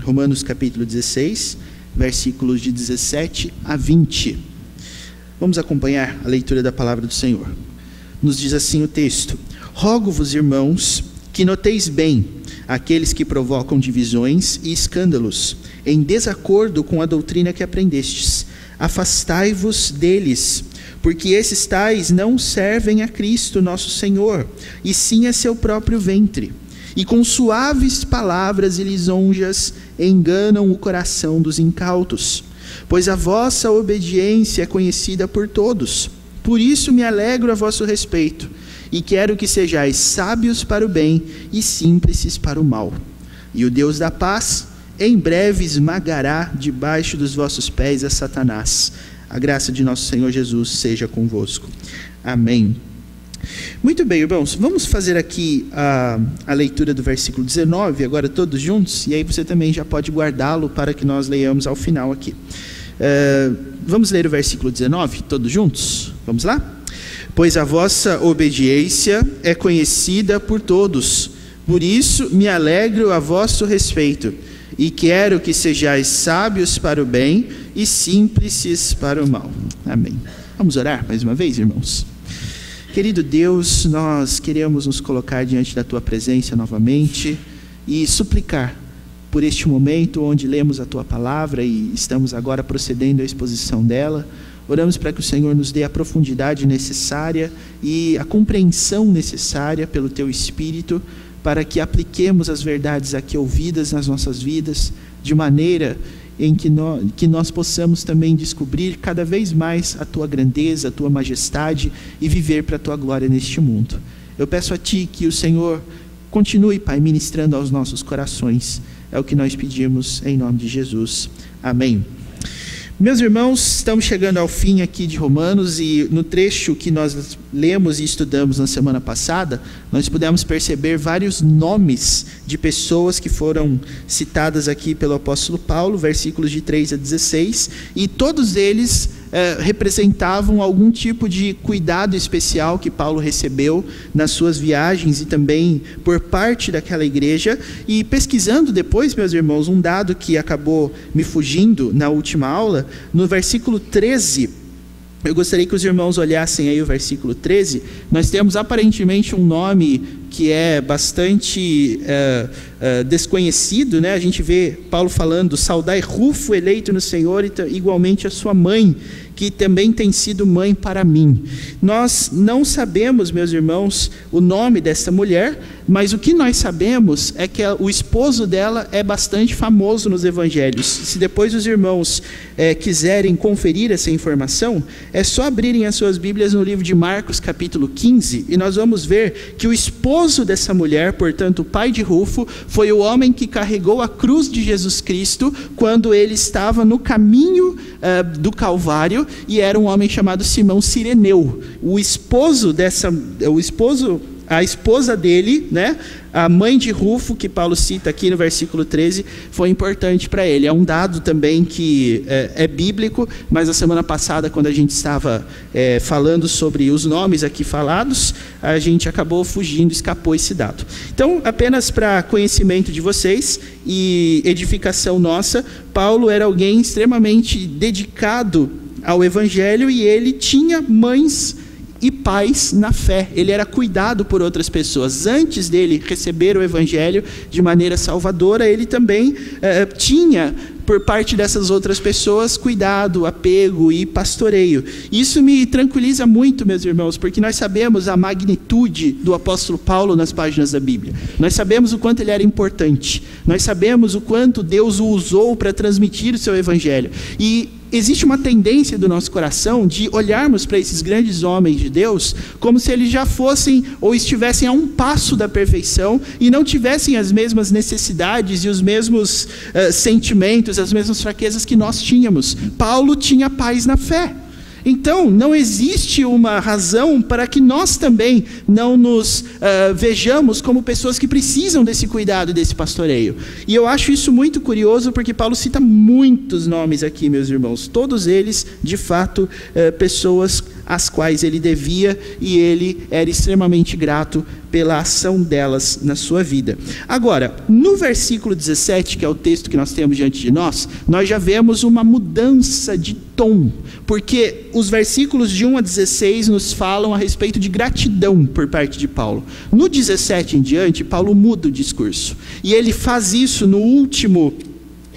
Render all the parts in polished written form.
Romanos capítulo 16, versículos de 17 a 20. Vamos acompanhar a leitura da palavra do Senhor. Nos diz assim o texto: Rogo-vos, irmãos, que noteis bem aqueles que provocam divisões e escândalos, em desacordo com a doutrina que aprendestes. Afastai-vos deles, porque esses tais não servem a Cristo nosso Senhor, e sim a seu próprio ventre. E com suaves palavras e lisonjas enganam o coração dos incautos. Pois a vossa obediência é conhecida por todos. Por isso me alegro a vosso respeito, e quero que sejais sábios para o bem e simples para o mal. E o Deus da paz em breve esmagará debaixo dos vossos pés a Satanás. A graça de nosso Senhor Jesus seja convosco. Amém. Muito bem, irmãos, vamos fazer aqui a leitura do versículo 19, agora todos juntos, e aí você também já pode guardá-lo para que nós leiamos ao final aqui. Vamos ler o versículo 19, todos juntos? Vamos lá? Pois a vossa obediência é conhecida por todos, por isso me alegro a vosso respeito, e quero que sejais sábios para o bem e simples para o mal. Amém. Vamos orar mais uma vez, irmãos? Querido Deus, nós queremos nos colocar diante da Tua presença novamente e suplicar por este momento onde lemos a Tua palavra e estamos agora procedendo à exposição dela. Oramos para que o Senhor nos dê a profundidade necessária e a compreensão necessária pelo Teu Espírito para que apliquemos as verdades aqui ouvidas nas nossas vidas de maneira em que nós possamos também descobrir cada vez mais a Tua grandeza, a Tua majestade e viver para a Tua glória neste mundo. Eu peço a Ti que o Senhor continue, Pai, ministrando aos nossos corações. É o que nós pedimos em nome de Jesus. Amém. Meus irmãos, estamos chegando ao fim aqui de Romanos e no trecho que nós lemos e estudamos na semana passada, nós pudemos perceber vários nomes de pessoas que foram citadas aqui pelo apóstolo Paulo, versículos de 3 a 16, e todos eles representavam algum tipo de cuidado especial que Paulo recebeu nas suas viagens e também por parte daquela igreja. E pesquisando depois, meus irmãos, um dado que acabou me fugindo na última aula, no versículo 13, eu gostaria que os irmãos olhassem aí o versículo 13, nós temos aparentemente um nome que é bastante desconhecido, né? A gente vê Paulo falando: saudai Rufo, eleito no Senhor, e igualmente a sua mãe, que também tem sido mãe para mim. Nós não sabemos, meus irmãos, o nome dessa mulher, mas o que nós sabemos é que o esposo dela é bastante famoso nos evangelhos. Se depois os irmãos quiserem conferir essa informação, é só abrirem as suas Bíblias no livro de Marcos, capítulo 15, e nós vamos ver que o esposo dessa mulher, portanto o pai de Rufo, foi o homem que carregou a cruz de Jesus Cristo quando ele estava no caminho do Calvário, e era um homem chamado Simão Cireneu. A esposa dele, né, a mãe de Rufo, que Paulo cita aqui no versículo 13, foi importante para ele. É um dado também que é bíblico, mas na semana passada, quando a gente estava falando sobre os nomes aqui falados, a gente acabou fugindo, escapou esse dado. Então, apenas para conhecimento de vocês e edificação nossa, Paulo era alguém extremamente dedicado ao Evangelho e ele tinha mães e pais na fé. Ele era cuidado por outras pessoas. Antes dele receber o Evangelho de maneira salvadora, ele também tinha, por parte dessas outras pessoas, cuidado, apego e pastoreio. Isso me tranquiliza muito, meus irmãos, porque nós sabemos a magnitude do apóstolo Paulo nas páginas da Bíblia. Nós sabemos o quanto ele era importante. Nós sabemos o quanto Deus o usou para transmitir o seu Evangelho. E existe uma tendência do nosso coração de olharmos para esses grandes homens de Deus como se eles já fossem ou estivessem a um passo da perfeição e não tivessem as mesmas necessidades e os mesmos sentimentos, as mesmas fraquezas que nós tínhamos. Paulo tinha paz na fé. Então, não existe uma razão para que nós também não nos vejamos como pessoas que precisam desse cuidado e desse pastoreio. E eu acho isso muito curioso, porque Paulo cita muitos nomes aqui, meus irmãos. Todos eles, de fato, pessoas às quais ele devia, e ele era extremamente grato pela ação delas na sua vida. Agora, no versículo 17, que é o texto que nós temos diante de nós já vemos uma mudança de tom, porque os versículos de 1 a 16 nos falam a respeito de gratidão por parte de Paulo. No 17 em diante, Paulo muda o discurso, e ele faz isso no último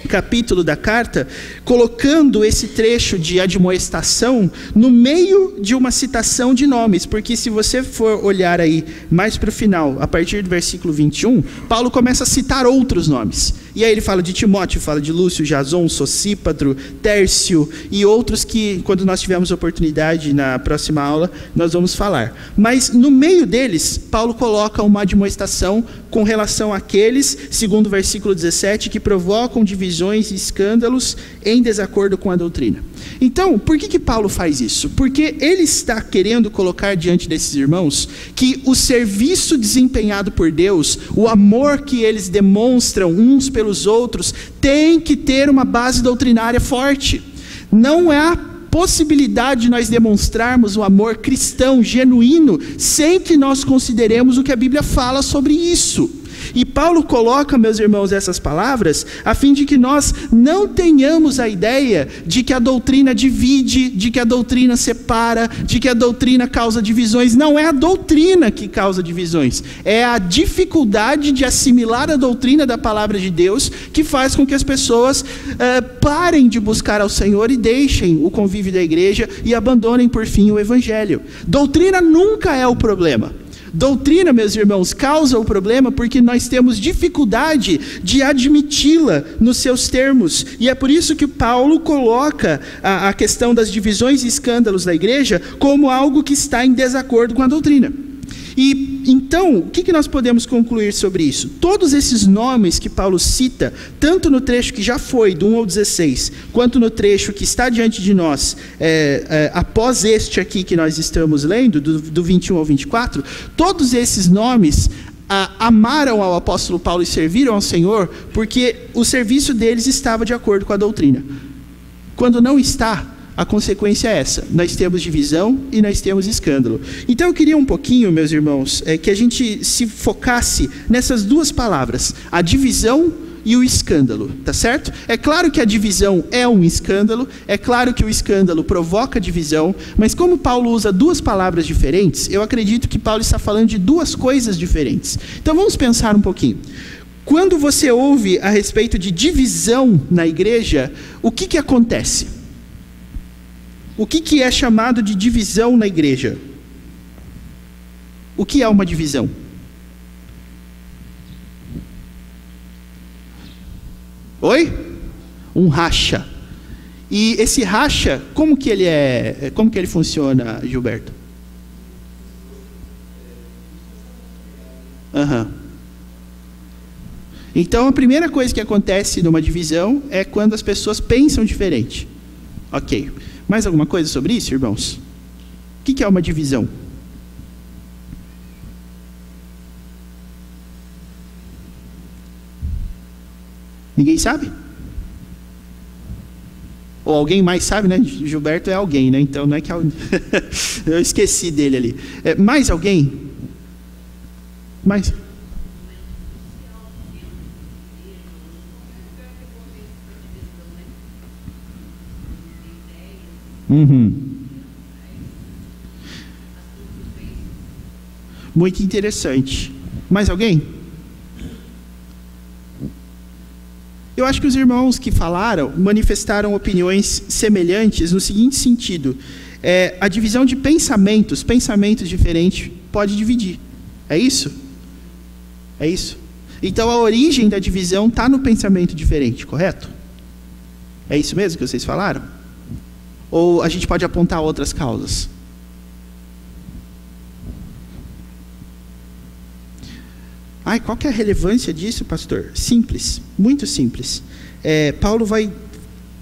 capítulo da carta, colocando esse trecho de admoestação no meio de uma citação de nomes, porque se você for olhar aí mais para o final, a partir do versículo 21, Paulo começa a citar outros nomes, e aí ele fala de Timóteo, fala de Lúcio, Jason, Sosípatro, Tércio e outros que, quando nós tivermos oportunidade na próxima aula, nós vamos falar. Mas no meio deles, Paulo coloca uma admoestação com relação àqueles, segundo o versículo 17, que provocam divisões e escândalos em desacordo com a doutrina. Então, por que Paulo faz isso? Porque ele está querendo colocar diante desses irmãos que o serviço desempenhado por Deus, o amor que eles demonstram uns pelos outros, tem que ter uma base doutrinária forte. Não há possibilidade de nós demonstrarmos o amor cristão genuíno sem que nós consideremos o que a Bíblia fala sobre isso. E Paulo coloca, meus irmãos, essas palavras a fim de que nós não tenhamos a ideia de que a doutrina divide, de que a doutrina separa, de que a doutrina causa divisões. Não é a doutrina que causa divisões, é a dificuldade de assimilar a doutrina da palavra de Deus que faz com que as pessoas parem de buscar ao Senhor e deixem o convívio da igreja e abandonem por fim o evangelho. Doutrina nunca é o problema. Doutrina, meus irmãos, causa o problema porque nós temos dificuldade de admiti-la nos seus termos, e é por isso que Paulo coloca a questão das divisões e escândalos da igreja como algo que está em desacordo com a doutrina. E então, o que nós podemos concluir sobre isso? Todos esses nomes que Paulo cita, tanto no trecho que já foi, do 1 ao 16, quanto no trecho que está diante de nós, após este aqui que nós estamos lendo, do 21 ao 24, todos esses nomes amaram ao apóstolo Paulo e serviram ao Senhor, porque o serviço deles estava de acordo com a doutrina. Quando não está, a consequência é essa: nós temos divisão e nós temos escândalo. Então eu queria um pouquinho, meus irmãos, que a gente se focasse nessas duas palavras, a divisão e o escândalo, tá certo? É claro que a divisão é um escândalo, é claro que o escândalo provoca divisão, mas como Paulo usa duas palavras diferentes, eu acredito que Paulo está falando de duas coisas diferentes. Então vamos pensar um pouquinho. Quando você ouve a respeito de divisão na igreja, o que acontece? O que é chamado de divisão na igreja? O que é uma divisão? Oi? Um racha. E esse racha, como que ele funciona, Gilberto? Então a primeira coisa que acontece numa divisão é quando as pessoas pensam diferente. Ok. Mais alguma coisa sobre isso, irmãos? O que é uma divisão? Ninguém sabe? Ou alguém mais sabe, né? Gilberto é alguém, né? Então não é que eu esqueci dele ali. Mais alguém? Mais? Muito interessante. Mais alguém? Eu acho que os irmãos que falaram manifestaram opiniões semelhantes no seguinte sentido: a divisão de pensamentos diferentes pode dividir. É isso? É isso? Então a origem da divisão está no pensamento diferente, correto? É isso mesmo que vocês falaram? Ou a gente pode apontar outras causas? Qual que é a relevância disso, pastor? Simples, muito simples. Paulo vai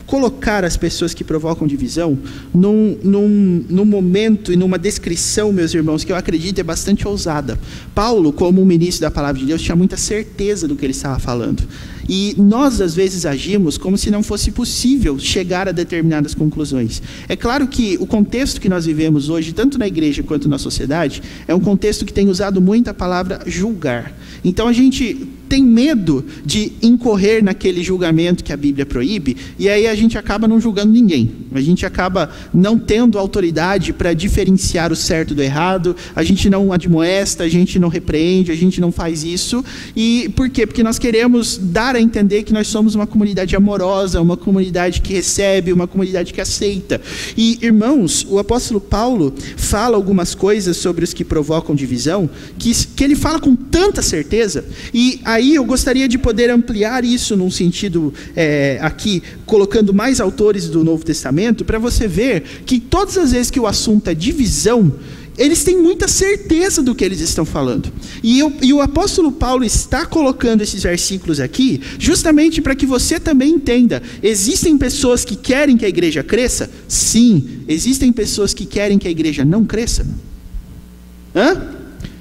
colocar as pessoas que provocam divisão num momento e numa descrição, meus irmãos, que eu acredito é bastante ousada. Paulo, como um ministro da palavra de Deus, tinha muita certeza do que ele estava falando. E nós, às vezes, agimos como se não fosse possível chegar a determinadas conclusões. É claro que o contexto que nós vivemos hoje, tanto na igreja quanto na sociedade, é um contexto que tem usado muito a palavra julgar. Então a gente tem medo de incorrer naquele julgamento que a Bíblia proíbe, e aí a gente acaba não julgando ninguém. A gente acaba não tendo autoridade para diferenciar o certo do errado, a gente não admoesta, a gente não repreende, a gente não faz isso. E por quê? Porque nós queremos dar a entender que nós somos uma comunidade amorosa, uma comunidade que recebe, uma comunidade que aceita. E, irmãos, o apóstolo Paulo fala algumas coisas sobre os que provocam divisão, que ele fala com tanta certeza, e aí eu gostaria de poder ampliar isso num sentido aqui, colocando mais autores do Novo Testamento, para você ver que todas as vezes que o assunto é divisão, eles têm muita certeza do que eles estão falando. E o apóstolo Paulo está colocando esses versículos aqui, justamente para que você também entenda. Existem pessoas que querem que a igreja cresça? Sim. Existem pessoas que querem que a igreja não cresça?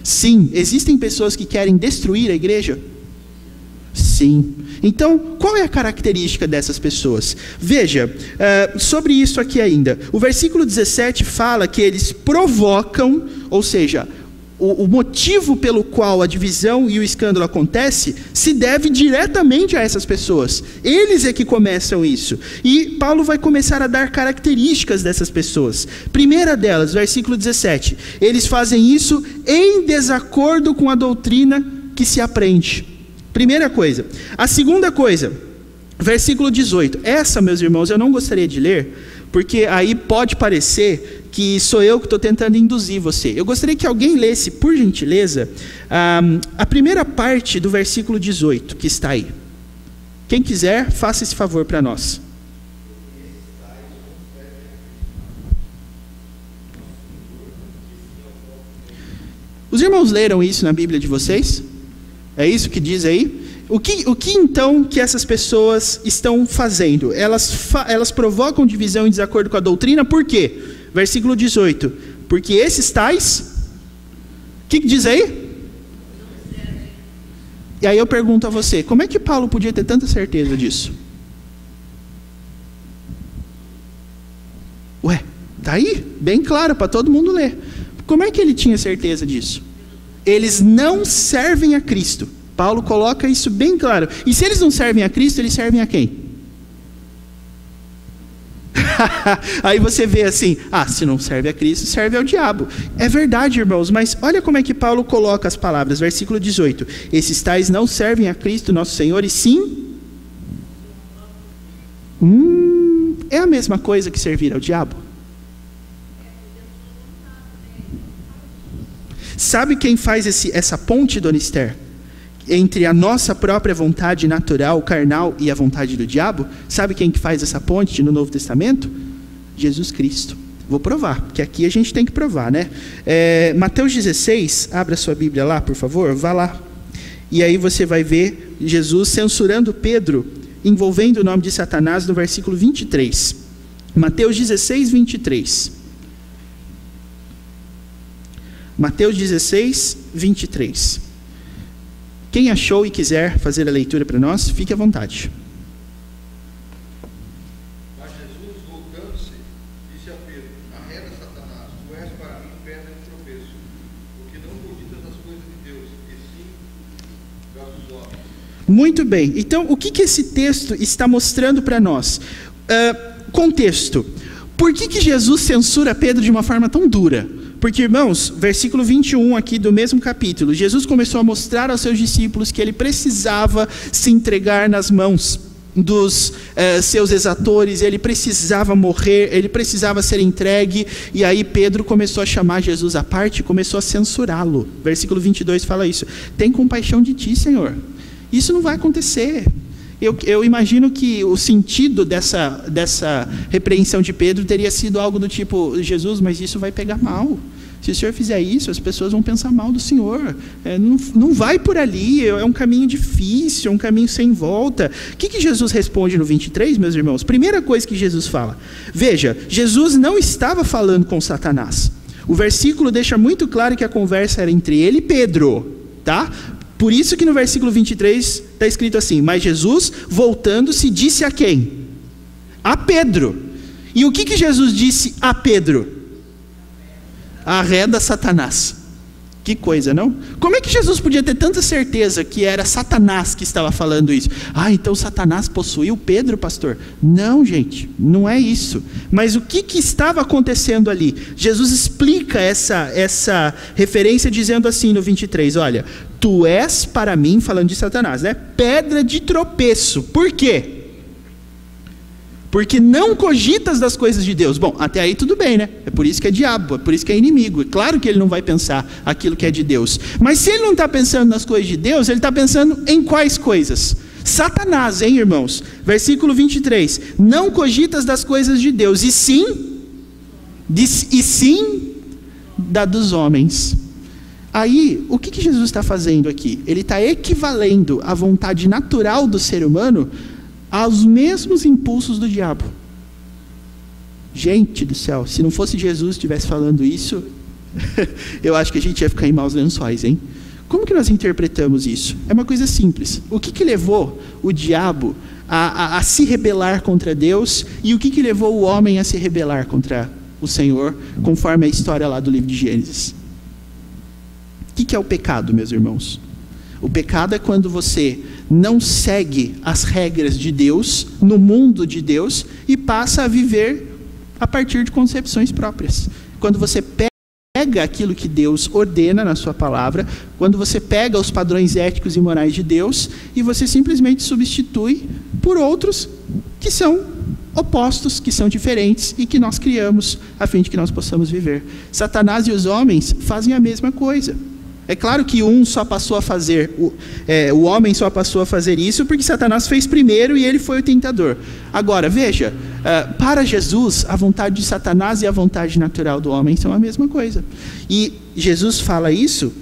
Sim. Existem pessoas que querem destruir a igreja? Sim. Então, qual é a característica dessas pessoas? Veja, sobre isso aqui ainda. O versículo 17 fala que eles provocam, ou seja, o motivo pelo qual a divisão e o escândalo acontece se deve diretamente a essas pessoas. Eles é que começam isso. E Paulo vai começar a dar características dessas pessoas. Primeira delas, versículo 17. Eles fazem isso em desacordo com a doutrina que se aprende. Primeira coisa. A segunda coisa, versículo 18. Essa, meus irmãos, eu não gostaria de ler, porque aí pode parecer que sou eu que estou tentando induzir você. Eu gostaria que alguém lesse, por gentileza, a primeira parte do versículo 18, que está aí. Quem quiser, faça esse favor para nós. Os irmãos leram isso na Bíblia de vocês? É isso que diz aí? O que então que essas pessoas estão fazendo? Elas provocam divisão em desacordo com a doutrina, por quê? Versículo 18. Porque esses tais... O que diz aí? E aí eu pergunto a você, como é que Paulo podia ter tanta certeza disso? Ué, tá aí? Bem claro para todo mundo ler. Como é que ele tinha certeza disso? Eles não servem a Cristo. Paulo coloca isso bem claro. E se eles não servem a Cristo, eles servem a quem? Aí você vê assim, se não serve a Cristo, serve ao diabo. É verdade, irmãos, mas olha como é que Paulo coloca as palavras. Versículo 18. Esses tais não servem a Cristo, nosso Senhor, e sim... é a mesma coisa que servir ao diabo. Sabe quem faz essa ponte, Dona Esther, entre a nossa própria vontade natural, carnal, e a vontade do diabo? Sabe quem que faz essa ponte no Novo Testamento? Jesus Cristo. Vou provar, porque aqui a gente tem que provar, né? Mateus 16, abra sua Bíblia lá, por favor, vá lá. E aí você vai ver Jesus censurando Pedro, envolvendo o nome de Satanás no versículo 23. Mateus 16, 23. Mateus 16, 23. Quem achou e quiser fazer a leitura para nós, fique à vontade. Mas Jesus, voltando-se, disse a Pedro: arreda, Satanás, tu és para mim pedra de tropeço, porque não cogitas as coisas de Deus, e sim das dos homens. Muito bem. Então, o que esse texto está mostrando para nós? Contexto. Por que Jesus censura Pedro de uma forma tão dura? Porque, irmãos, versículo 21 aqui do mesmo capítulo, Jesus começou a mostrar aos seus discípulos que ele precisava se entregar nas mãos dos seus exatores, ele precisava morrer, ele precisava ser entregue, e aí Pedro começou a chamar Jesus à parte e começou a censurá-lo. Versículo 22 fala isso: tem compaixão de ti, Senhor, isso não vai acontecer. Eu imagino que o sentido dessa repreensão de Pedro teria sido algo do tipo: Jesus, mas isso vai pegar mal. Se o Senhor fizer isso, as pessoas vão pensar mal do Senhor. Não vai por ali, é um caminho difícil, é um caminho sem volta. O que Jesus responde no 23, meus irmãos? Primeira coisa que Jesus fala. Veja, Jesus não estava falando com Satanás. O versículo deixa muito claro que a conversa era entre ele e Pedro, tá? Por isso que no versículo 23 está escrito assim: mas Jesus, voltando-se, disse a quem? A Pedro. E o que Jesus disse a Pedro? Arreda Satanás. Que coisa, não? Como é que Jesus podia ter tanta certeza que era Satanás que estava falando isso? Ah, então Satanás possuiu Pedro, pastor? Não, gente, não é isso. Mas o que estava acontecendo ali? Jesus explica essa referência dizendo assim no 23, olha, tu és para mim, falando de Satanás, né? Pedra de tropeço. Por quê? Porque não cogitas das coisas de Deus. Bom, até aí tudo bem, né? É por isso que é diabo, é por isso que é inimigo. É claro que ele não vai pensar aquilo que é de Deus. Mas se ele não está pensando nas coisas de Deus, ele está pensando em quais coisas? Satanás, hein, irmãos? Versículo 23. Não cogitas das coisas de Deus, e sim da dos homens. Aí, o que Jesus está fazendo aqui? Ele está equivalendo a vontade natural do ser humano aos mesmos impulsos do diabo. Gente do céu, se não fosse Jesus que estivesse falando isso, eu acho que a gente ia ficar em maus lençóis, hein? Como que nós interpretamos isso? É uma coisa simples. O que levou o diabo a se rebelar contra Deus, e o que levou o homem a se rebelar contra o Senhor, conforme a história lá do livro de Gênesis? O que é o pecado, meus irmãos? O pecado é quando você não segue as regras de Deus, no mundo de Deus, e passa a viver a partir de concepções próprias. Quando você pega aquilo que Deus ordena na sua palavra, quando você pega os padrões éticos e morais de Deus, e você simplesmente substitui por outros que são opostos, que são diferentes, e que nós criamos a fim de que nós possamos viver. Satanás e os homens fazem a mesma coisa. É claro que só passou a fazer, o homem só passou a fazer isso porque Satanás fez primeiro e ele foi o tentador. Agora, veja, para Jesus, a vontade de Satanás e a vontade natural do homem são a mesma coisa. E Jesus fala isso,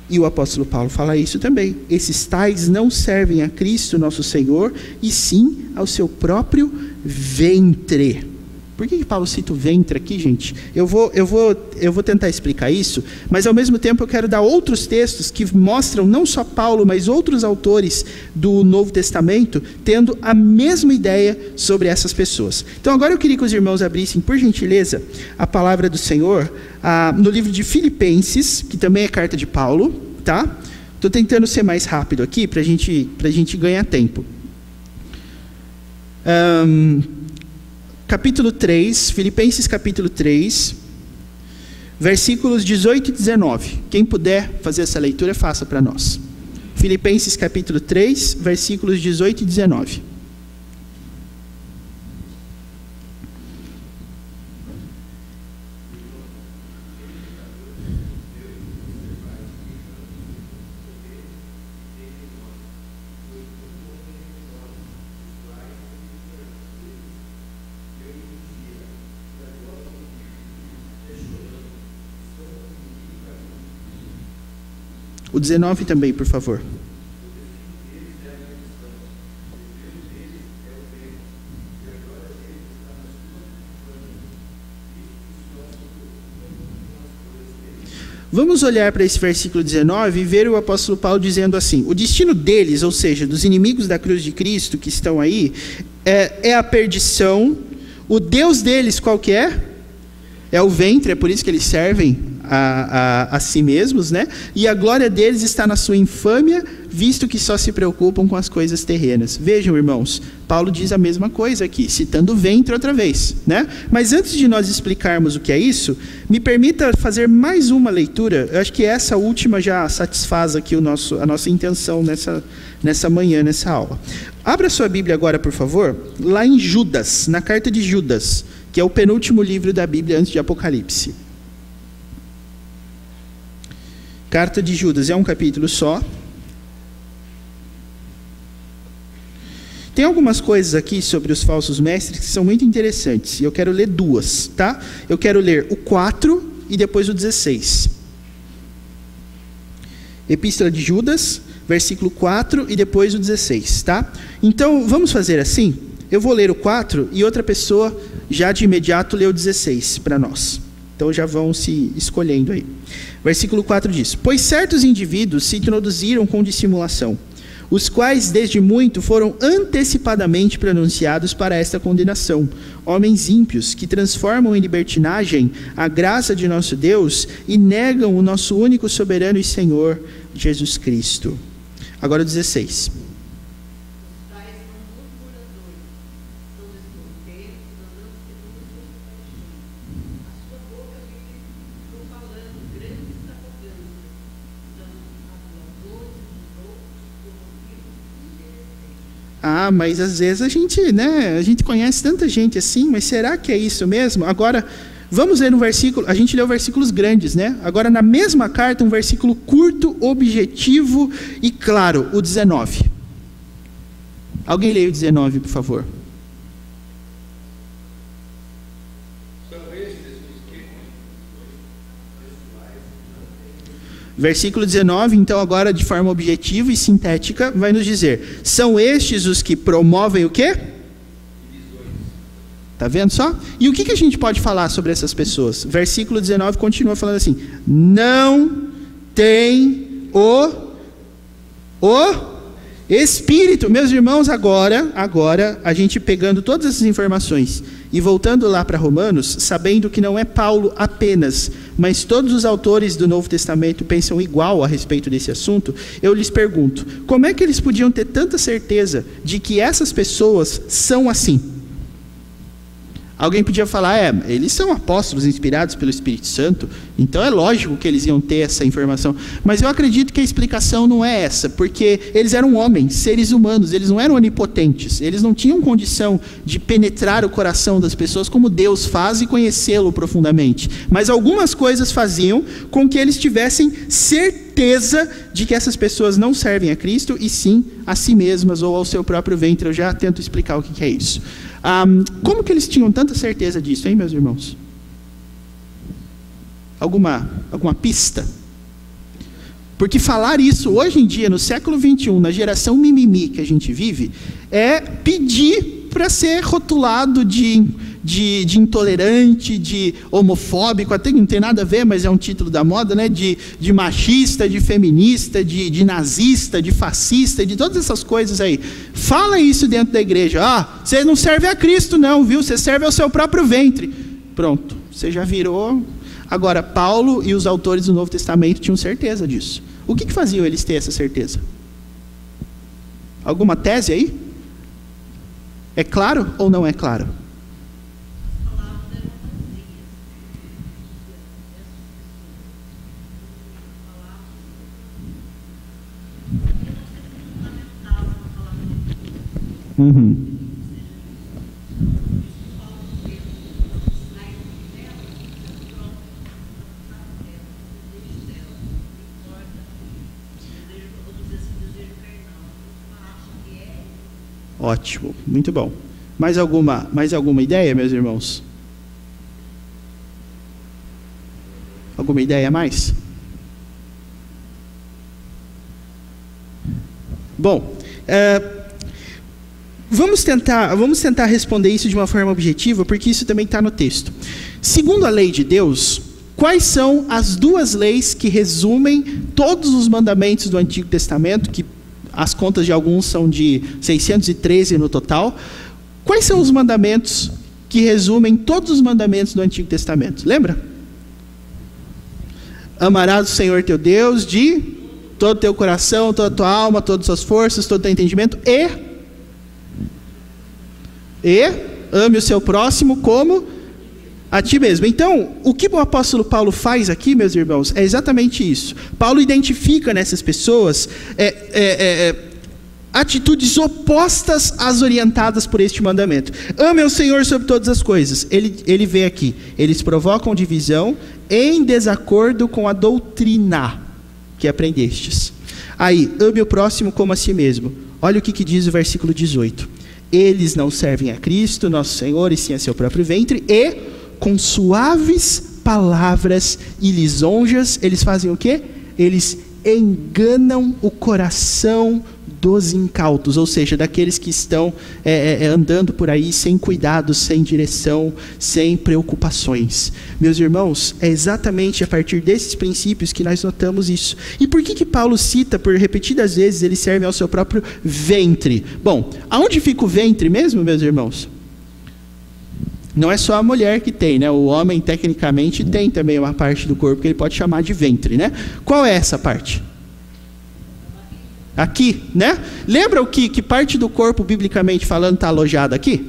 e o apóstolo Paulo fala isso também. Esses tais não servem a Cristo, nosso Senhor, e sim ao seu próprio ventre. Por que Paulo cita o ventre aqui, gente? Eu vou tentar explicar isso, mas ao mesmo tempo eu quero dar outros textos que mostram não só Paulo, mas outros autores do Novo Testamento tendo a mesma ideia sobre essas pessoas. Então agora eu queria que os irmãos abrissem, por gentileza, a palavra do Senhor no livro de Filipenses, que também é carta de Paulo, tá? Estou tentando ser mais rápido aqui para a gente ganhar tempo. Capítulo 3, Filipenses capítulo 3, versículos 18 e 19. Quem puder fazer essa leitura, faça para nós. Filipenses capítulo 3, versículos 18 e 19. O 19 também, por favor. Vamos olhar para esse versículo 19 e ver o apóstolo Paulo dizendo assim: o destino deles, ou seja, dos inimigos da cruz de Cristo que estão aí, é a perdição. O Deus deles qual que é? É o ventre, é por isso que eles servem a si mesmos, né? E a glória deles está na sua infâmia, visto que só se preocupam com as coisas terrenas. Vejam, irmãos, Paulo diz a mesma coisa aqui, citando o ventre outra vez, né? Mas antes de nós explicarmos o que é isso, me permita fazer mais uma leitura. Eu acho que essa última já satisfaz aqui a nossa intenção nessa manhã, nessa aula. Abra sua Bíblia agora, por favor, lá em Judas, na carta de Judas, que é o penúltimo livro da Bíblia antes de Apocalipse. Carta de Judas é um capítulo só. Tem algumas coisas aqui sobre os falsos mestres que são muito interessantes. E eu quero ler duas, tá? Eu quero ler o 4 e depois o 16. Epístola de Judas, versículo 4 e depois o 16, tá? Então, vamos fazer assim? Eu vou ler o 4 e outra pessoa já de imediato lê o 16 para nós. Então, Então já vão se escolhendo aí. Versículo 4 diz: pois certos indivíduos se introduziram com dissimulação, os quais desde muito foram antecipadamente pronunciados para esta condenação, homens ímpios que transformam em libertinagem a graça de nosso Deus e negam o nosso único soberano e Senhor, Jesus Cristo. Agora o 16. Ah, mas às vezes a gente conhece tanta gente assim, mas será que é isso mesmo? Agora, vamos ler um versículo, a gente leu versículos grandes, né? Agora, na mesma carta, um versículo curto, objetivo e claro, o 19. Alguém leia o 19, por favor. Versículo 19, então agora de forma objetiva e sintética, vai nos dizer: são estes os que promovem o quê? Tá vendo só? E o que a gente pode falar sobre essas pessoas? Versículo 19 continua falando assim: não tem o Espírito. Meus irmãos, agora a gente pegando todas essas informações e voltando lá para Romanos, sabendo que não é Paulo apenas, mas todos os autores do Novo Testamento pensam igual a respeito desse assunto, eu lhes pergunto, como é que eles podiam ter tanta certeza de que essas pessoas são assim? Alguém podia falar, eles são apóstolos inspirados pelo Espírito Santo, então é lógico que eles iam ter essa informação. Mas eu acredito que a explicação não é essa, porque eles eram homens, seres humanos, eles não eram onipotentes, eles não tinham condição de penetrar o coração das pessoas como Deus faz e conhecê-lo profundamente. Mas algumas coisas faziam com que eles tivessem certeza de que essas pessoas não servem a Cristo, e sim a si mesmas ou ao seu próprio ventre. Eu já tento explicar o que é isso. Como que eles tinham tanta certeza disso, hein, meus irmãos? Alguma pista? Porque falar isso hoje em dia, no século 21, na geração mimimi que a gente vive, é pedir para ser rotulado de intolerante, de homofóbico, até que não tem nada a ver, mas é um título da moda, né? De machista, de feminista, de nazista, de fascista, de todas essas coisas aí. Fala isso dentro da igreja. Você não serve a Cristo não, viu? Você serve ao seu próprio ventre. Pronto, você já virou. Agora, Paulo e os autores do Novo Testamento tinham certeza disso. O que faziam eles ter essa certeza? Alguma tese aí? É claro ou não é claro? Ótimo, muito bom. Mais alguma ideia, meus irmãos? Alguma ideia a mais? Bom, vamos tentar responder isso de uma forma objetiva, porque isso também está no texto. Segundo a lei de Deus, quais são as duas leis que resumem todos os mandamentos do Antigo Testamento, que as contas de alguns são de 613 no total? Quais são os mandamentos que resumem todos os mandamentos do Antigo Testamento? Lembra? Amarás o Senhor teu Deus de todo o teu coração, toda a tua alma, todas as suas forças, todo o teu entendimento, e ame o seu próximo como a ti mesmo. Então, o que o apóstolo Paulo faz aqui, meus irmãos, é exatamente isso. Paulo identifica nessas pessoas atitudes opostas às orientadas por este mandamento. Ame ao Senhor sobre todas as coisas. Ele vê aqui, eles provocam divisão em desacordo com a doutrina que aprendestes. Aí, ame o próximo como a si mesmo. Olha o que diz o versículo 18. Eles não servem a Cristo, nosso Senhor, e sim a seu próprio ventre, e com suaves palavras e lisonjas, eles fazem o quê? Eles enganam o coração dos incautos, ou seja, daqueles que estão andando por aí sem cuidado, sem direção, sem preocupações. Meus irmãos, é exatamente a partir desses princípios que nós notamos isso. E por que Paulo cita, por repetidas vezes, ele serve ao seu próprio ventre? Bom, aonde fica o ventre mesmo, meus irmãos? Não é só a mulher que tem, né? O homem, tecnicamente, tem também uma parte do corpo que ele pode chamar de ventre, né? Qual é essa parte? Aqui, né? Lembra que parte do corpo, biblicamente falando, está alojada aqui?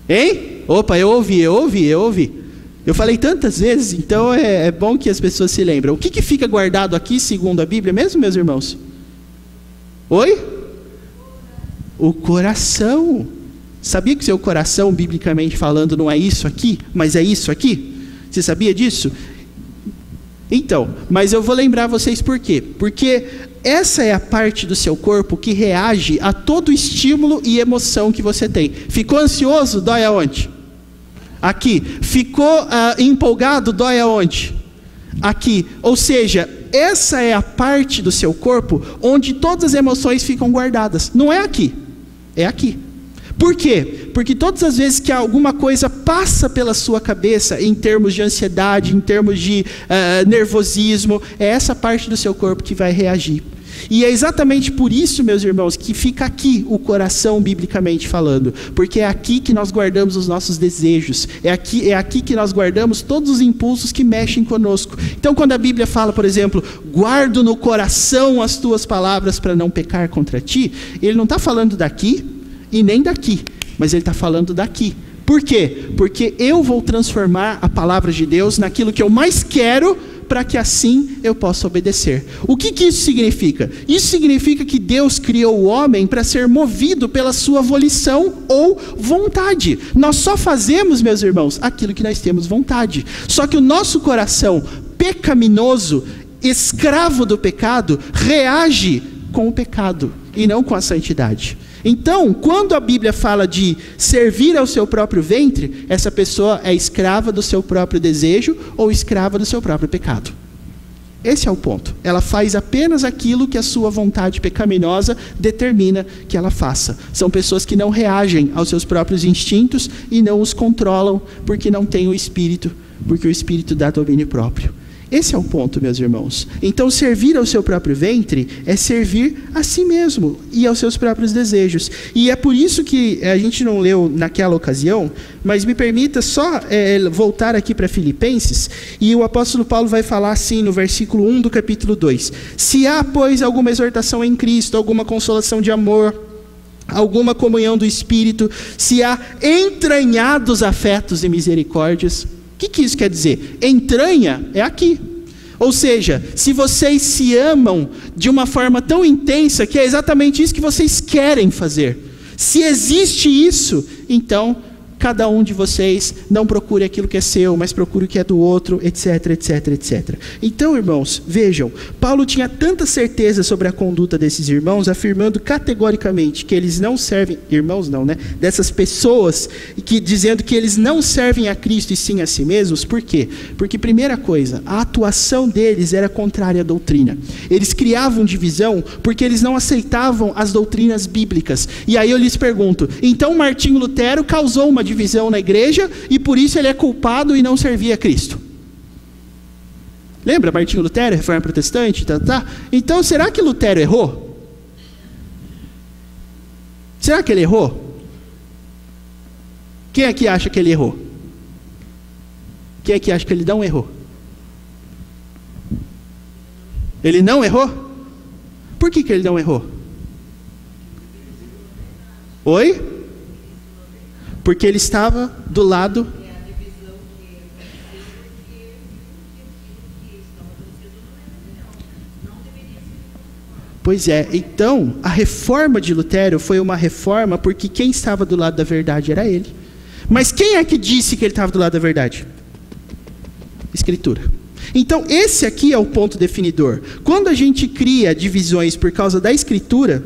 Hein? Opa, eu ouvi. Eu falei tantas vezes, então é bom que as pessoas se lembram. O que fica guardado aqui, segundo a Bíblia mesmo, meus irmãos? Oi? O coração. Sabia que o seu coração, biblicamente falando, não é isso aqui, mas é isso aqui? Você sabia disso? Então, mas eu vou lembrar vocês por quê. Porque essa é a parte do seu corpo que reage a todo estímulo e emoção que você tem. Ficou ansioso? Dói aonde? Aqui. Ficou empolgado? Dói aonde? Aqui. Ou seja, essa é a parte do seu corpo onde todas as emoções ficam guardadas. Não é aqui, é aqui. Por quê? Porque todas as vezes que alguma coisa passa pela sua cabeça, em termos de ansiedade, em termos de nervosismo, é essa parte do seu corpo que vai reagir. E é exatamente por isso, meus irmãos, que fica aqui o coração, biblicamente falando. Porque é aqui que nós guardamos os nossos desejos. É aqui que nós guardamos todos os impulsos que mexem conosco. Então, quando a Bíblia fala, por exemplo, guardo no coração as tuas palavras para não pecar contra ti, ele não está falando daqui e nem daqui, mas ele está falando daqui. Por quê? Porque eu vou transformar a palavra de Deus naquilo que eu mais quero, para que assim eu possa obedecer. O que isso significa? Isso significa que Deus criou o homem para ser movido pela sua volição ou vontade. Nós só fazemos, meus irmãos, aquilo que nós temos vontade. Só que o nosso coração pecaminoso, escravo do pecado, reage com o pecado e não com a santidade. Então, quando a Bíblia fala de servir ao seu próprio ventre, essa pessoa é escrava do seu próprio desejo ou escrava do seu próprio pecado. Esse é o ponto. Ela faz apenas aquilo que a sua vontade pecaminosa determina que ela faça. São pessoas que não reagem aos seus próprios instintos e não os controlam porque não têm o Espírito, porque o Espírito dá domínio próprio. Esse é o ponto, meus irmãos. Então, servir ao seu próprio ventre é servir a si mesmo e aos seus próprios desejos. E é por isso que a gente não leu naquela ocasião, mas me permita só voltar aqui para Filipenses, e o apóstolo Paulo vai falar assim no versículo 1 do capítulo 2. Se há, pois, alguma exortação em Cristo, alguma consolação de amor, alguma comunhão do Espírito, se há entranhados afetos e misericórdias. O que isso quer dizer? Entranha é aqui. Ou seja, se vocês se amam de uma forma tão intensa que é exatamente isso que vocês querem fazer. Se existe isso, então cada um de vocês não procure aquilo que é seu, mas procure o que é do outro, etc, etc, etc. Então, irmãos, vejam, Paulo tinha tanta certeza sobre a conduta desses irmãos, afirmando categoricamente que eles não servem, irmãos não, né? Dessas pessoas, dizendo que eles não servem a Cristo e sim a si mesmos. Por quê? Porque, primeira coisa, a atuação deles era contrária à doutrina. Eles criavam divisão porque eles não aceitavam as doutrinas bíblicas. E aí eu lhes pergunto, então Martinho Lutero causou uma divisão na igreja e por isso ele é culpado e não servia a Cristo? Lembra Martinho Lutero, reforma protestante? Então, será que Lutero errou? Será que ele errou? Quem aqui acha que ele errou? Quem aqui acha que ele não errou? Ele não errou? Por que ele não errou? Oi? Porque ele estava do lado. Pois é, então a reforma de Lutero foi uma reforma porque quem estava do lado da verdade era ele. Mas quem é que disse que ele estava do lado da verdade? Escritura. Então esse aqui é o ponto definidor. Quando a gente cria divisões por causa da Escritura,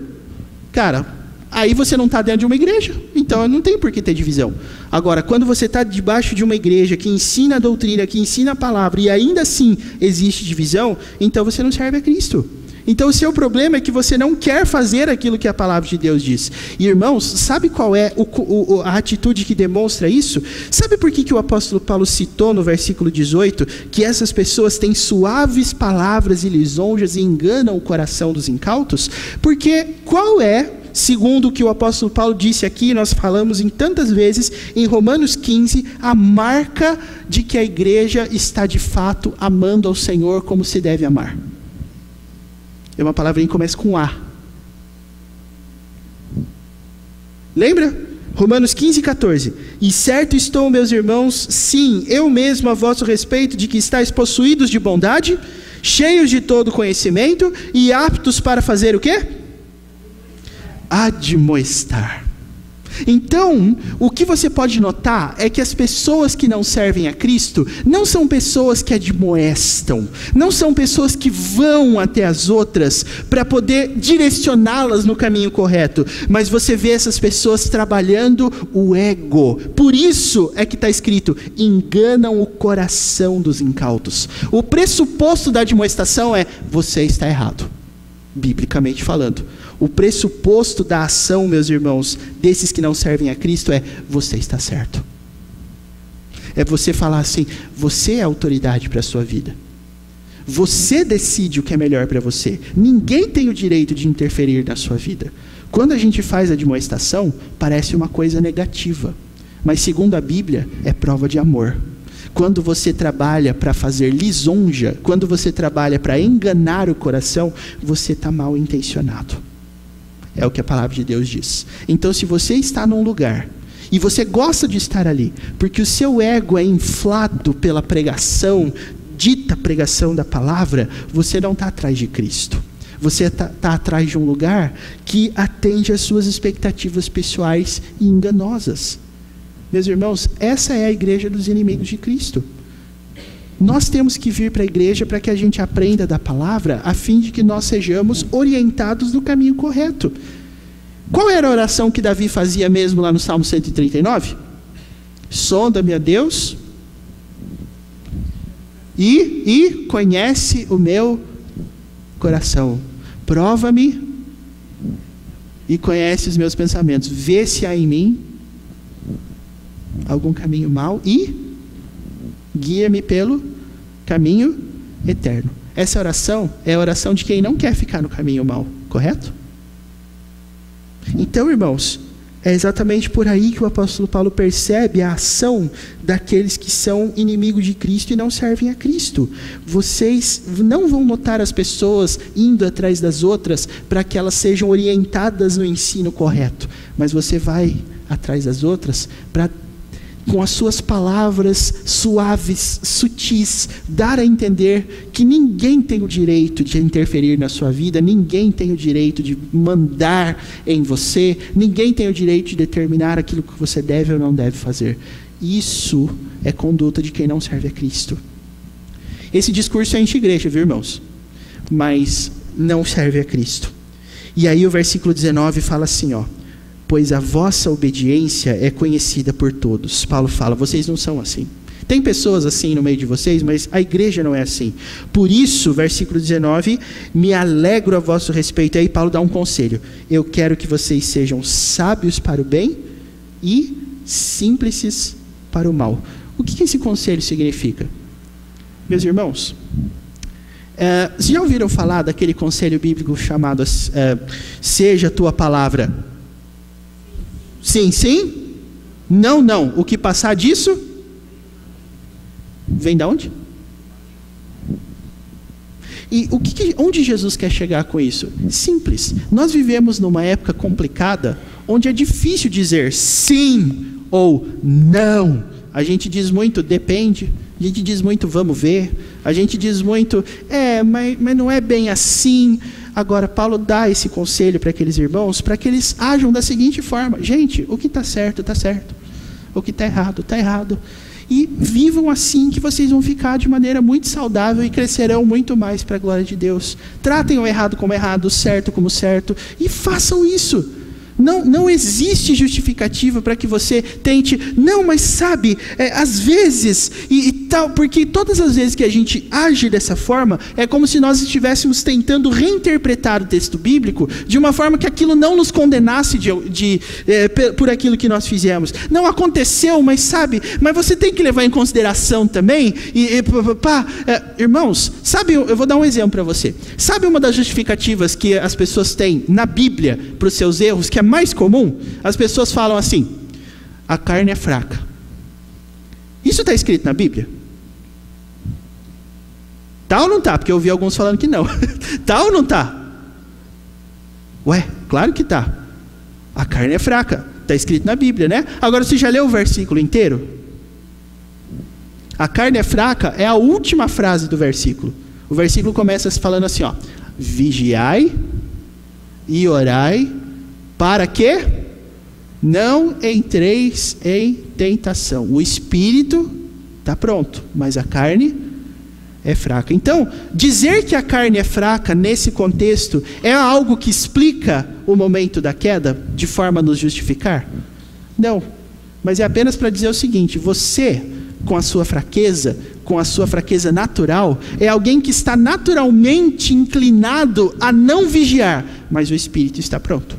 cara, aí você não está dentro de uma igreja, então não tem por que ter divisão. Agora, quando você está debaixo de uma igreja que ensina a doutrina, que ensina a palavra, e ainda assim existe divisão, então você não serve a Cristo. Então o seu problema é que você não quer fazer aquilo que a palavra de Deus diz. E irmãos, sabe qual é a atitude que demonstra isso? Sabe por que o apóstolo Paulo citou no versículo 18 que essas pessoas têm suaves palavras e lisonjas e enganam o coração dos incautos? Porque qual é, segundo o que o apóstolo Paulo disse aqui, nós falamos em tantas vezes, em Romanos 15, a marca de que a igreja está de fato amando ao Senhor como se deve amar? É uma palavrinha que começa com A. Lembra? Romanos 15, 14. E certo estou, meus irmãos, sim, eu mesmo a vosso respeito, de que estáis possuídos de bondade, cheios de todo conhecimento e aptos para fazer o quê? Admoestar. Então, o que você pode notar é que as pessoas que não servem a Cristo não são pessoas que admoestam, não são pessoas que vão até as outras para poder direcioná-las no caminho correto, mas você vê essas pessoas trabalhando o ego. Por isso é que está escrito, enganam o coração dos incautos. O pressuposto da admoestação é, você está errado, biblicamente falando. O pressuposto da ação, meus irmãos, desses que não servem a Cristo é, você está certo. É você falar assim, você é autoridade para a sua vida. Você decide o que é melhor para você. Ninguém tem o direito de interferir na sua vida. Quando a gente faz a admoestação, parece uma coisa negativa. Mas segundo a Bíblia, é prova de amor. Quando você trabalha para fazer lisonja, quando você trabalha para enganar o coração, você está mal intencionado. É o que a palavra de Deus diz. Então, se você está num lugar e você gosta de estar ali, porque o seu ego é inflado pela pregação, dita pregação da palavra, você não está atrás de Cristo. Você está atrás de um lugar que atende às suas expectativas pessoais e enganosas. Meus irmãos, essa é a igreja dos inimigos de Cristo. Nós temos que vir para a igreja para que a gente aprenda da palavra, a fim de que nós sejamos orientados no caminho correto. Qual era a oração que Davi fazia mesmo lá no Salmo 139? Sonda-me, ó Deus, e conhece o meu coração. Prova-me e conhece os meus pensamentos. Vê se há em mim algum caminho mau e guia-me pelo caminho eterno. Essa oração é a oração de quem não quer ficar no caminho mau, correto? Então, irmãos, é exatamente por aí que o apóstolo Paulo percebe a ação daqueles que são inimigos de Cristo e não servem a Cristo. Vocês não vão notar as pessoas indo atrás das outras para que elas sejam orientadas no ensino correto, mas você vai atrás das outras para, com as suas palavras suaves, sutis, dar a entender que ninguém tem o direito de interferir na sua vida, ninguém tem o direito de mandar em você, ninguém tem o direito de determinar aquilo que você deve ou não deve fazer. Isso é conduta de quem não serve a Cristo. Esse discurso é anti-igreja, viu, irmãos? Mas não serve a Cristo. E aí o versículo 19 fala assim, ó, pois a vossa obediência é conhecida por todos. Paulo fala, vocês não são assim. Tem pessoas assim no meio de vocês, mas a igreja não é assim. Por isso, versículo 19, me alegro a vosso respeito. Aí Paulo dá um conselho. Eu quero que vocês sejam sábios para o bem e simples para o mal. O que esse conselho significa? Meus irmãos, vocês já ouviram falar daquele conselho bíblico chamado seja a tua palavra? Sim, sim? Não, não. O que passar disso? Vem de onde? E onde Jesus quer chegar com isso? Simples. Nós vivemos numa época complicada, onde é difícil dizer sim ou não. A gente diz muito depende, a gente diz muito vamos ver, a gente diz muito mas não é bem assim. Agora, Paulo dá esse conselho para aqueles irmãos, para que eles ajam da seguinte forma: gente, o que está certo, está certo. O que está errado, está errado. E vivam assim que vocês vão ficar de maneira muito saudável e crescerão muito mais para a glória de Deus. Tratem o errado como errado, o certo como certo, e façam isso. não existe justificativa para que você tente, não, mas sabe, às vezes, e tal, porque todas as vezes que a gente age dessa forma, é como se nós estivéssemos tentando reinterpretar o texto bíblico de uma forma que aquilo não nos condenasse por aquilo que nós fizemos. Não aconteceu, mas sabe, mas você tem que levar em consideração também, irmãos, sabe, eu vou dar um exemplo para você. Sabe uma das justificativas que as pessoas têm na Bíblia para os seus erros, que é mais comum? As pessoas falam assim: a carne é fraca. Isso está escrito na Bíblia? Tá ou não tá? Porque eu ouvi alguns falando que não. Tá ou não tá? Ué, claro que tá. A carne é fraca. Está escrito na Bíblia, né? Agora, você já leu o versículo inteiro? A carne é fraca é a última frase do versículo. O versículo começa falando assim, ó: vigiai e orai para que não entreis em tentação. O espírito está pronto, mas a carne é fraca. Então, dizer que a carne é fraca nesse contexto é algo que explica o momento da queda de forma a nos justificar? Não, mas é apenas para dizer o seguinte: você, com a sua fraqueza natural, é alguém que está naturalmente inclinado a não vigiar, mas o espírito está pronto.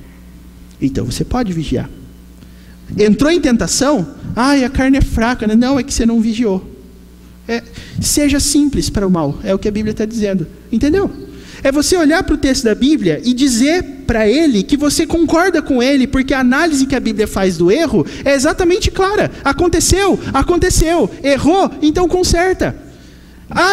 Então você pode vigiar. Entrou em tentação? Ai, a carne é fraca. Não, é que você não vigiou. Seja simples para o mal, é o que a Bíblia está dizendo, entendeu? É você olhar para o texto da Bíblia e dizer para ele que você concorda com ele, porque a análise que a Bíblia faz do erro é exatamente clara. Aconteceu, errou, então conserta.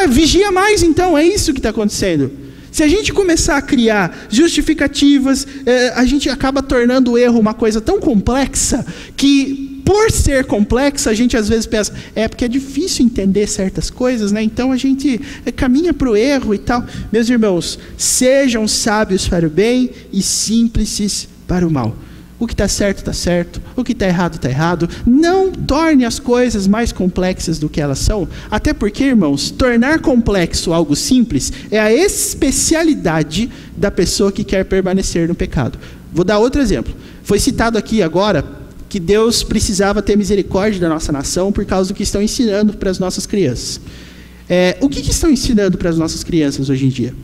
Vigia mais então, é isso que está acontecendo. Se a gente começar a criar justificativas, a gente acaba tornando o erro uma coisa tão complexa que, por ser complexa, a gente às vezes pensa, porque é difícil entender certas coisas, né? Então a gente caminha para o erro e tal. Meus irmãos, sejam sábios para o bem e simples para o mal. O que está certo, está certo. O que está errado, está errado. Não torne as coisas mais complexas do que elas são. Até porque, irmãos, tornar complexo algo simples é a especialidade da pessoa que quer permanecer no pecado. Vou dar outro exemplo. Foi citado aqui agora que Deus precisava ter misericórdia da nossa nação por causa do que estão ensinando para as nossas crianças. O que estão ensinando para as nossas crianças hoje em dia?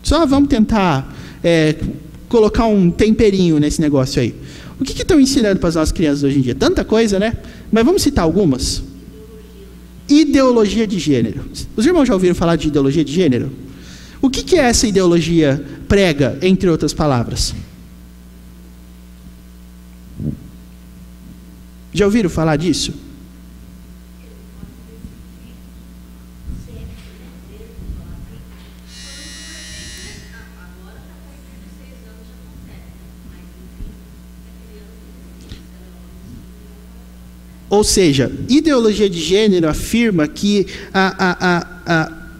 Só vamos tentar colocar um temperinho nesse negócio aí. O que estão ensinando para as nossas crianças hoje em dia? Tanta coisa, né? Mas vamos citar algumas. Ideologia de gênero. Os irmãos já ouviram falar de ideologia de gênero? O que essa ideologia prega, entre outras palavras? Já ouviram falar disso? Ou seja, ideologia de gênero afirma que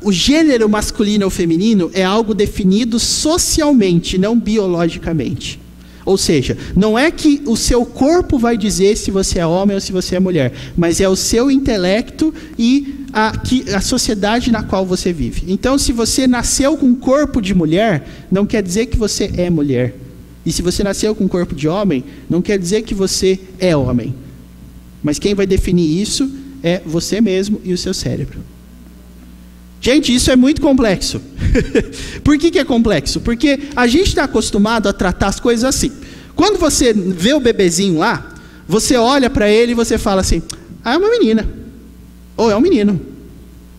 o gênero masculino ou feminino é algo definido socialmente, não biologicamente. Ou seja, não é que o seu corpo vai dizer se você é homem ou se você é mulher, mas é o seu intelecto e a sociedade na qual você vive. Então, se você nasceu com um corpo de mulher, não quer dizer que você é mulher. E se você nasceu com um corpo de homem, não quer dizer que você é homem. Mas quem vai definir isso é você mesmo e o seu cérebro. Gente, isso é muito complexo. Por que é complexo? Porque a gente está acostumado a tratar as coisas assim. Quando você vê o bebezinho lá, você olha para ele e você fala assim: é uma menina. Ou é um menino.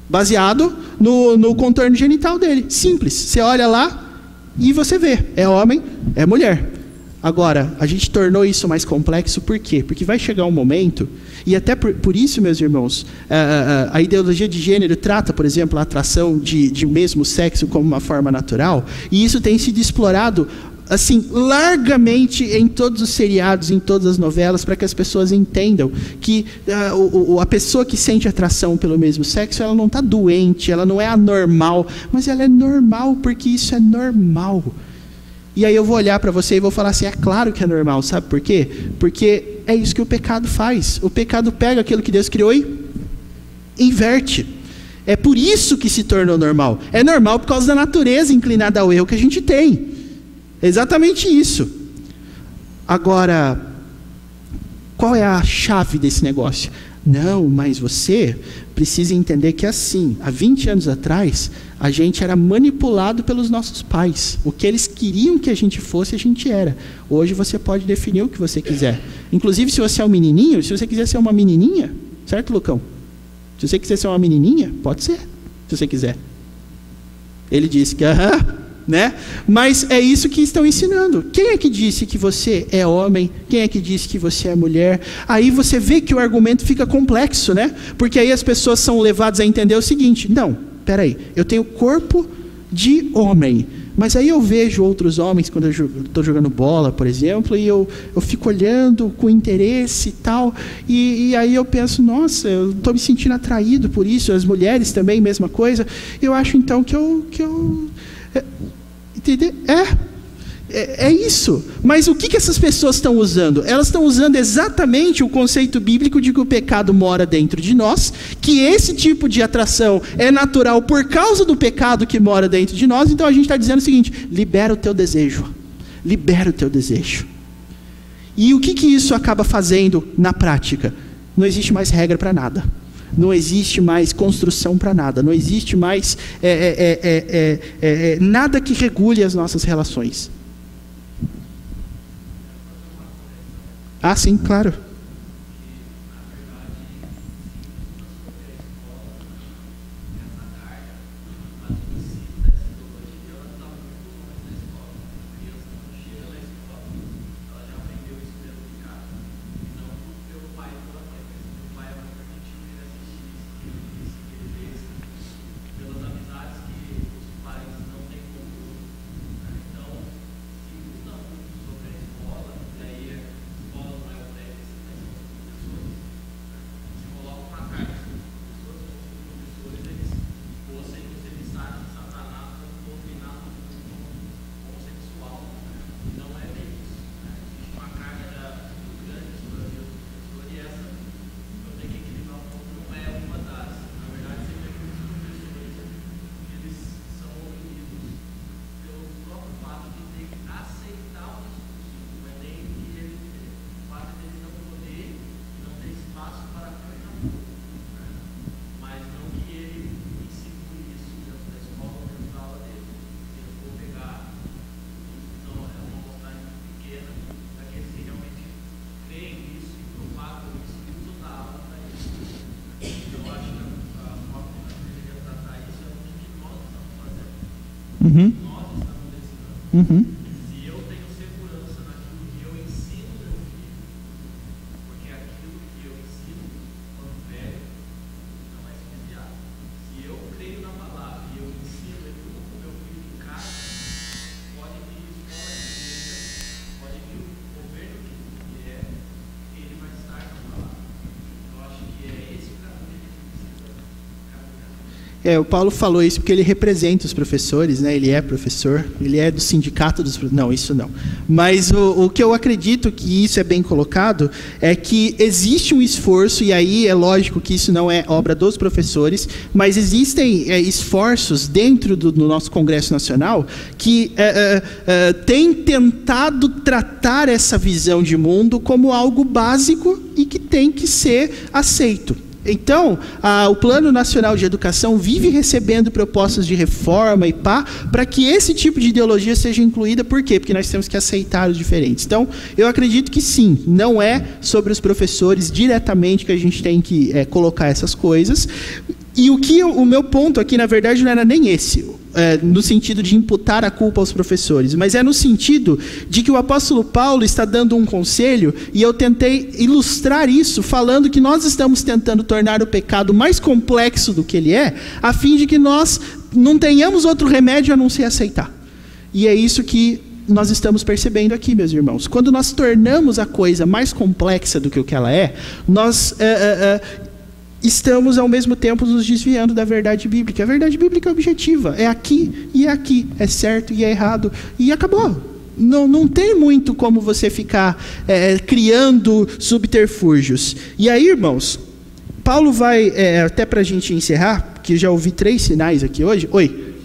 Baseado no contorno genital dele. Simples. Você olha lá e você vê. É homem, é mulher. Agora, a gente tornou isso mais complexo por quê? Porque vai chegar um momento, e até por isso, meus irmãos, a ideologia de gênero trata, por exemplo, a atração de mesmo sexo como uma forma natural, e isso tem sido explorado assim, largamente em todos os seriados, em todas as novelas, para que as pessoas entendam que a pessoa que sente atração pelo mesmo sexo, ela não está doente, ela não é anormal, mas ela é normal porque isso é normal. E aí eu vou olhar para você e vou falar assim: é claro que é normal, sabe por quê? Porque é isso que o pecado faz. O pecado pega aquilo que Deus criou e inverte. É por isso que se tornou normal. É normal por causa da natureza inclinada ao erro que a gente tem. É exatamente isso. Agora, qual é a chave desse negócio? Não, mas você precisa entender que assim, há 20 anos atrás, a gente era manipulado pelos nossos pais. O que eles queriam que a gente fosse, a gente era. Hoje você pode definir o que você quiser. Inclusive, se você é um menininho, se você quiser ser uma menininha, certo, Lucão? Se você quiser ser uma menininha, pode ser, se você quiser. Ele disse que, né? Mas é isso que estão ensinando. Quem é que disse que você é homem? Quem é que disse que você é mulher? Aí você vê que o argumento fica complexo, né? Porque aí as pessoas são levadas a entender o seguinte: não, peraí, eu tenho corpo de homem, mas aí eu vejo outros homens quando eu estou jogando bola, por exemplo, e eu fico olhando com interesse e tal, e aí eu penso, nossa, eu estou me sentindo atraído por isso. As mulheres também, mesma coisa. Eu acho então que eu entender? É isso. Mas o que essas pessoas estão usando? Elas estão usando exatamente o conceito bíblico de que o pecado mora dentro de nós, que esse tipo de atração é natural por causa do pecado que mora dentro de nós. Então a gente está dizendo o seguinte: libera o teu desejo. Libera o teu desejo. E o que isso acaba fazendo na prática? Não existe mais regra para nada. Não existe mais construção para nada. Não existe mais nada que regule as nossas relações. Ah, sim, claro. Se eu tenho segurança naquilo que eu ensino meu filho, porque aquilo que eu ensino, quando velho, não vai se desviar. Se eu creio na palavra e eu ensino, educo o meu filho em casa, pode vir escola de igreja, pode vir o governo que vier, ele vai estar na palavra. Eu acho que é esse o caminho que a gente precisa caminhar. O Paulo falou isso porque ele representa os professores, né? Ele é professor, ele é do sindicato dos professores. Não, isso não. Mas o que eu acredito que isso é bem colocado é que existe um esforço, e aí é lógico que isso não é obra dos professores, mas existem esforços dentro do nosso Congresso Nacional que têm tentado tratar essa visão de mundo como algo básico e que tem que ser aceito. Então, o Plano Nacional de Educação vive recebendo propostas de reforma e para que esse tipo de ideologia seja incluída. Por quê? Porque nós temos que aceitar os diferentes. Então, eu acredito que sim, não é sobre os professores diretamente que a gente tem que colocar essas coisas. E o meu ponto aqui, na verdade, não era nem esse, no sentido de imputar a culpa aos professores, mas é no sentido de que o apóstolo Paulo está dando um conselho, e eu tentei ilustrar isso falando que nós estamos tentando tornar o pecado mais complexo do que ele é, a fim de que nós não tenhamos outro remédio a não ser aceitar. E é isso que nós estamos percebendo aqui, meus irmãos. Quando nós tornamos a coisa mais complexa do que o que ela é, nós estamos ao mesmo tempo nos desviando da verdade bíblica. A verdade bíblica é objetiva, é aqui e é aqui, é certo e é errado, e acabou. Não tem muito como você ficar criando subterfúgios. E aí, irmãos, Paulo vai, até para a gente encerrar, porque já ouvi 3 sinais aqui hoje. Oi.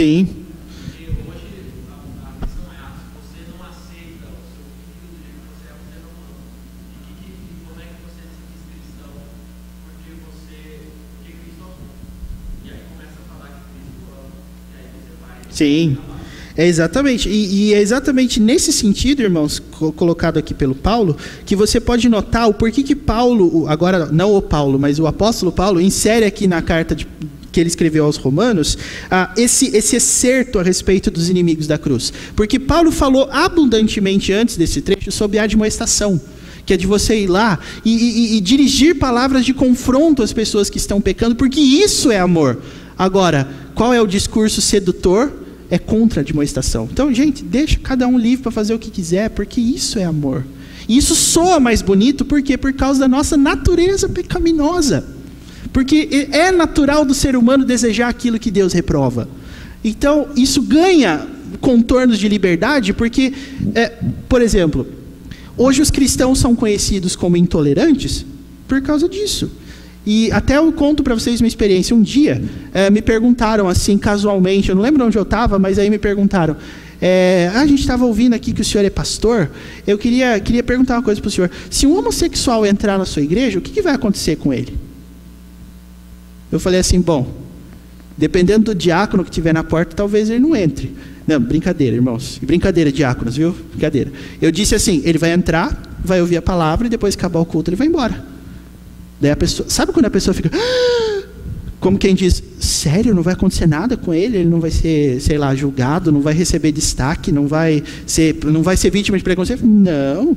Sim. Porque hoje a questão é, se você não aceita o seu filho do jeito que você é, você não ama. E como é que você se diz cristão? Porque Cristo amou. E aí começa a falar que Cristo ama. E aí você vai... Sim. É exatamente, e é exatamente nesse sentido, irmãos, colocado aqui pelo Paulo, que você pode notar o porquê que Paulo, agora não o Paulo, mas o apóstolo Paulo, insere aqui na carta que ele escreveu aos Romanos, esse excerto a respeito dos inimigos da cruz. Porque Paulo falou abundantemente antes desse trecho sobre a admoestação, que é de você ir lá e dirigir palavras de confronto às pessoas que estão pecando, porque isso é amor. Agora, qual é o discurso sedutor? É contra a admoestação. Então, gente, deixa cada um livre para fazer o que quiser, porque isso é amor. E isso soa mais bonito, por quê? Por causa da nossa natureza pecaminosa. Porque é natural do ser humano desejar aquilo que Deus reprova. Então, isso ganha contornos de liberdade, porque, por exemplo, hoje os cristãos são conhecidos como intolerantes por causa disso. E até eu conto para vocês uma experiência. Um dia, me perguntaram assim, casualmente, eu não lembro onde eu estava, mas aí me perguntaram, a gente estava ouvindo aqui que o senhor é pastor, eu queria perguntar uma coisa para o senhor. Se um homossexual entrar na sua igreja, o que vai acontecer com ele? Eu falei assim, bom, dependendo do diácono que estiver na porta, talvez ele não entre. Não, brincadeira, irmãos. Brincadeira, diáconos, viu? Brincadeira. Eu disse assim, ele vai entrar, vai ouvir a palavra, e depois que acabar o culto, ele vai embora. Daí a pessoa, sabe quando a pessoa fica, como quem diz, sério, não vai acontecer nada com ele, ele não vai ser, sei lá, julgado, não vai receber destaque, não vai ser vítima de preconceito? Não.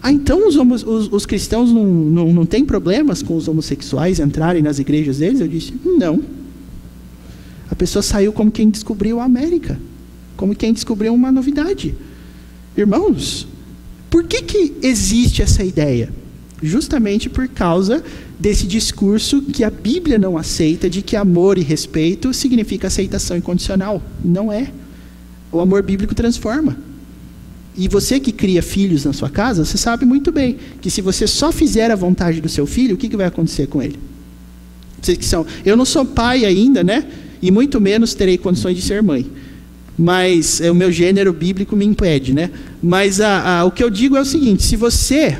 Então os cristãos não têm problemas com os homossexuais entrarem nas igrejas deles? Eu disse, não. A pessoa saiu como quem descobriu a América, como quem descobriu uma novidade. Irmãos, por que existe essa ideia? Justamente por causa desse discurso que a Bíblia não aceita, de que amor e respeito significa aceitação incondicional. Não é. O amor bíblico transforma. E você que cria filhos na sua casa, você sabe muito bem que se você só fizer a vontade do seu filho, o que vai acontecer com ele? Vocês que são, eu não sou pai ainda, né? E muito menos terei condições de ser mãe. Mas o meu gênero bíblico me impede, né? Mas o que eu digo é o seguinte, se você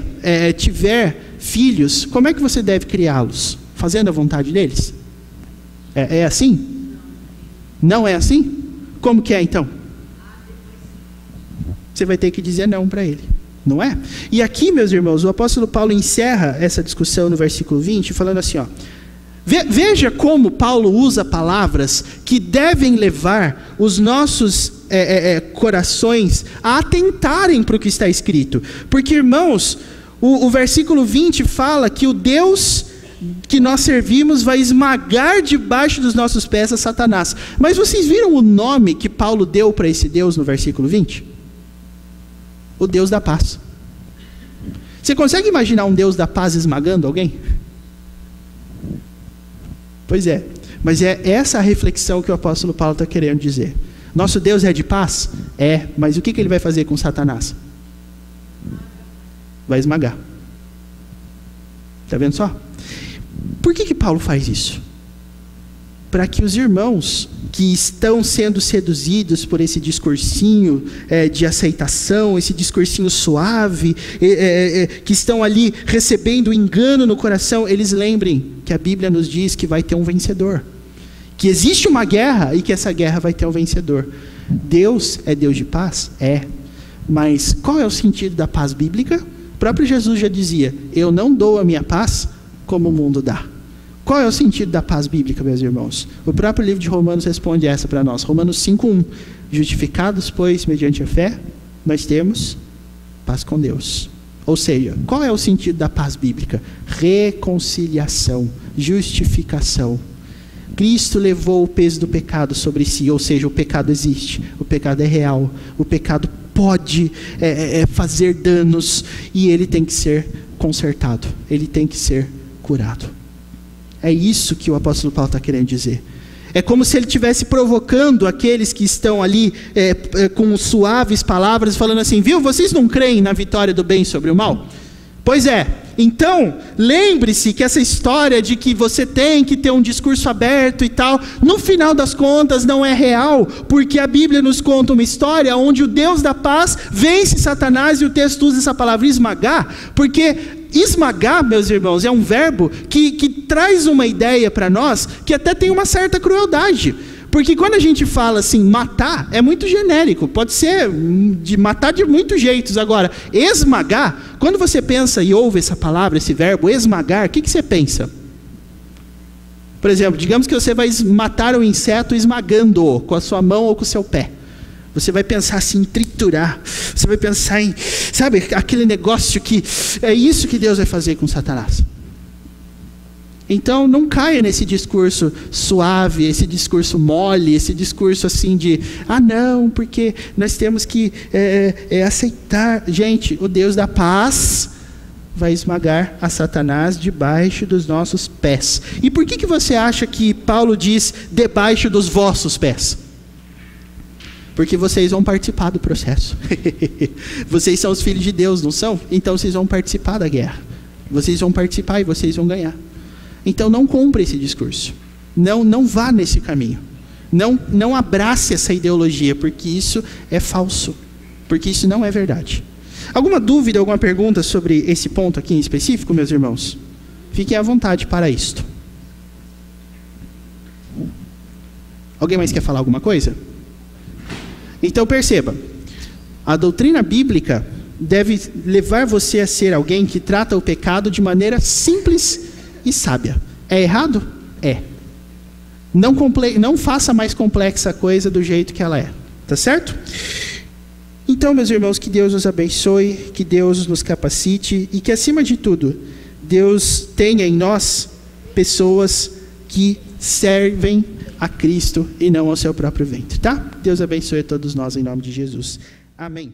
tiver filhos, como é que você deve criá-los? Fazendo a vontade deles? É assim? Não é assim? Como que é então? Você vai ter que dizer não para ele, não é? E aqui, meus irmãos, o apóstolo Paulo encerra essa discussão no versículo 20, falando assim, ó, veja como Paulo usa palavras que devem levar os nossos corações a atentarem para o que está escrito. Porque, irmãos, o versículo 20 fala que o Deus que nós servimos vai esmagar debaixo dos nossos pés a Satanás. Mas vocês viram o nome que Paulo deu para esse Deus no versículo 20? O Deus da paz. Você consegue imaginar um Deus da paz esmagando alguém? Pois é, mas é essa a reflexão que o apóstolo Paulo está querendo dizer. Nosso Deus é de paz? É, mas o que ele vai fazer com Satanás? Vai esmagar. Está vendo só? Por que Paulo faz isso? Para que os irmãos que estão sendo seduzidos por esse discursinho de aceitação, esse discursinho suave, que estão ali recebendo engano no coração, eles lembrem que a Bíblia nos diz que vai ter um vencedor. Que existe uma guerra e que essa guerra vai ter um vencedor. Deus é Deus de paz? É. Mas qual é o sentido da paz bíblica? O próprio Jesus já dizia, eu não dou a minha paz como o mundo dá. Qual é o sentido da paz bíblica, meus irmãos? O próprio livro de Romanos responde essa para nós. Romanos 5:1. Justificados, pois, mediante a fé, nós temos paz com Deus. Ou seja, qual é o sentido da paz bíblica? Reconciliação, justificação. Cristo levou o peso do pecado sobre si, ou seja, o pecado existe, o pecado é real, o pecado pode fazer danos e ele tem que ser consertado, ele tem que ser curado. É isso que o apóstolo Paulo está querendo dizer. É como se ele estivesse provocando aqueles que estão ali com suaves palavras, falando assim, viu, vocês não creem na vitória do bem sobre o mal? Pois é, então, lembre-se que essa história de que você tem que ter um discurso aberto e tal, no final das contas não é real, porque a Bíblia nos conta uma história onde o Deus da paz vence Satanás, e o texto usa essa palavra esmagar, porque esmagar, meus irmãos, é um verbo que traz uma ideia para nós que até tem uma certa crueldade. Porque quando a gente fala assim, matar, é muito genérico, pode ser de matar de muitos jeitos. Agora, esmagar, quando você pensa e ouve essa palavra, esse verbo, esmagar, o que você pensa? Por exemplo, digamos que você vai matar um inseto esmagando-o com a sua mão ou com o seu pé. Você vai pensar assim, em triturar, você vai pensar em, sabe, aquele negócio que é isso que Deus vai fazer com Satanás. Então, não caia nesse discurso suave, esse discurso mole, esse discurso assim de, não, porque nós temos que aceitar. Gente, o Deus da paz vai esmagar a Satanás debaixo dos nossos pés. E por que você acha que Paulo diz debaixo dos vossos pés? Porque vocês vão participar do processo. Vocês são os filhos de Deus, não são? Então vocês vão participar da guerra. Vocês vão participar e vocês vão ganhar. Então não compre esse discurso, não vá nesse caminho, não abrace essa ideologia, porque isso é falso, porque isso não é verdade. Alguma dúvida, alguma pergunta sobre esse ponto aqui em específico, meus irmãos? Fiquem à vontade para isto. Alguém mais quer falar alguma coisa? Então perceba, a doutrina bíblica deve levar você a ser alguém que trata o pecado de maneira simples e sábia. É errado? É. Não faça mais complexa a coisa do jeito que ela é. Tá certo? Então, meus irmãos, que Deus nos abençoe, que Deus nos capacite e que, acima de tudo, Deus tenha em nós pessoas que servem a Cristo e não ao seu próprio ventre, tá? Deus abençoe a todos nós em nome de Jesus. Amém.